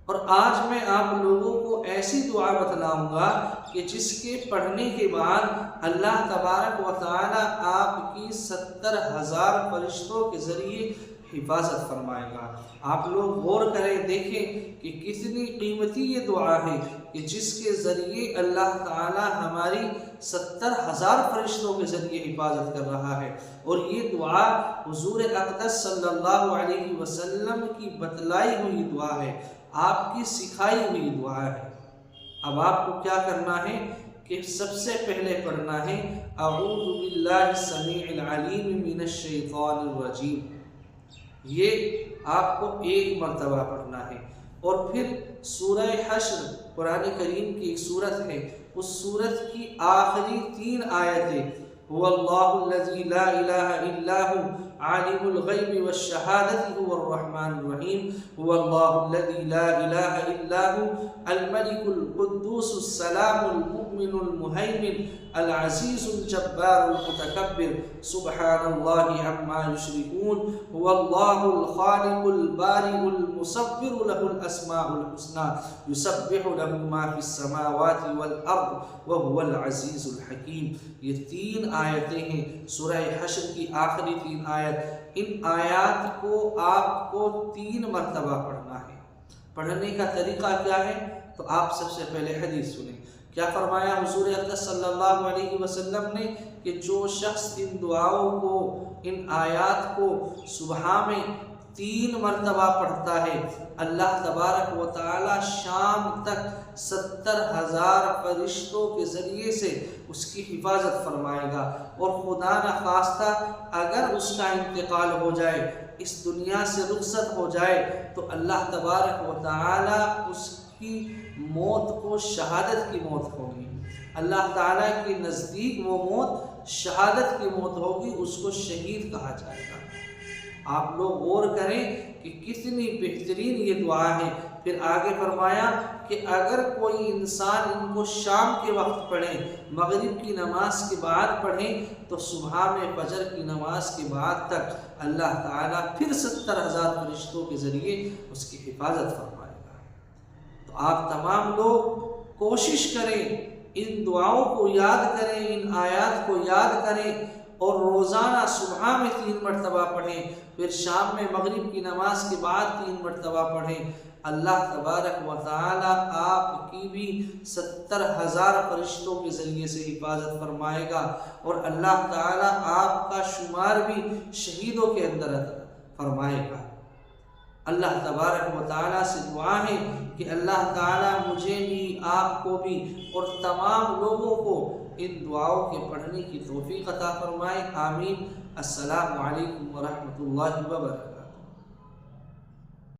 اور آج میں آپ لوگوں کو ایسی دعا بتلاؤں گا کہ جس کے پڑھنے کے بعد اللہ تبارک و تعالی آپ کی 70,000 فرشتوں کے ذریعے حفاظت فرمائے گا۔ آپ لوگ غور کریں، دیکھیں کہ کتنی قیمتی یہ دعا ہے کہ جس کے ذریعے اللہ تعالی ہماری 70,000 فرشتوں کے ذریعے حفاظت کر رہا ہے۔ اور یہ دعا حضور اقدس صلی اللہ علیہ وسلم کی بتلائی ہوئی دعا ہے، آپ کی سکھائی ہوئی دعا ہے۔ اب آپ کو کیا کرنا ہے کہ سب سے پہلے پڑھنا ہے اعوذ باللہ السمیع العلیم من الشیطان الرجیم، یہ آپ کو 1 مرتبہ پڑھنا ہے۔ اور پھر سورہ حشر قرآن کریم کی ایک سورت ہے، اس سورت کی آخری 3 آیتیں هو اللہ الذی لا الہ الا هو عالم الغیب والشہادۃ هو الرحمن الرحیم هو اللہ الذی لا الہ الا هو الملک القدوس السلام المؤمن المہیمن العزیز الجبار المتکبر سبحان اللہ عما یشرکون هو اللہ الخالق البارئ المصور له الاسماء الحسنى یسبح له ما فی السماوات والارض وهو العزیز الحکیم۔ یہ 3 آیتیں ہیں سورہ حشر کی آخری 3 آیت۔ ان آیات کو آپ کو 3 مرتبہ پڑھنا ہے۔ پڑھنے کا طریقہ کیا ہے؟ تو آپ سب سے پہلے حدیث سنیں، کیا فرمایا حضور اقدس صلی اللہ علیہ وسلم نے کہ جو شخص ان دعاؤں کو، ان آیات کو صبح میں 3 مرتبہ پڑھتا ہے، اللہ تبارک و تعالی شام تک 70,000 فرشتوں کے ذریعے سے اس کی حفاظت فرمائے گا۔ اور خدا نخواستہ اگر اس کا انتقال ہو جائے، اس دنیا سے رخصت ہو جائے، تو اللہ تبارک و تعالی اس کی موت کو شہادت کی موت ہوگی۔ اللہ تعالیٰ کے نزدیک وہ موت شہادت کی موت ہوگی، اس کو شہید کہا جائے گا۔ آپ لوگ غور کریں کہ کتنی بہترین یہ دعا ہے۔ پھر آگے فرمایا کہ اگر کوئی انسان ان کو شام کے وقت پڑھے، مغرب کی نماز کے بعد پڑھے، تو صبح میں فجر کی نماز کے بعد تک اللہ تعالیٰ پھر 70,000 فرشتوں کے ذریعے اس کی حفاظت فرمائے گا۔ تو آپ تمام لوگ کوشش کریں، ان دعاؤں کو یاد کریں، ان آیات کو یاد کریں، اور روزانہ صبح میں 3 مرتبہ پڑھیں، پھر شام میں مغرب کی نماز کے بعد 3 مرتبہ پڑھیں۔ اللہ تبارک و تعالی آپ کی بھی 70,000 فرشتوں کے ذریعے سے حفاظت فرمائے گا، اور اللہ تعالی آپ کا شمار بھی شہیدوں کے اندر فرمائے گا۔ اللہ تبارک و تعالی سے دعا ہے کہ اللہ تعالی مجھے بھی، آپ کو بھی، اور تمام لوگوں کو ان دعاؤں کے پڑھنے کی توفیق عطا فرمائے۔ آمین۔ السلام علیکم ورحمۃ اللہ وبرکاتہ۔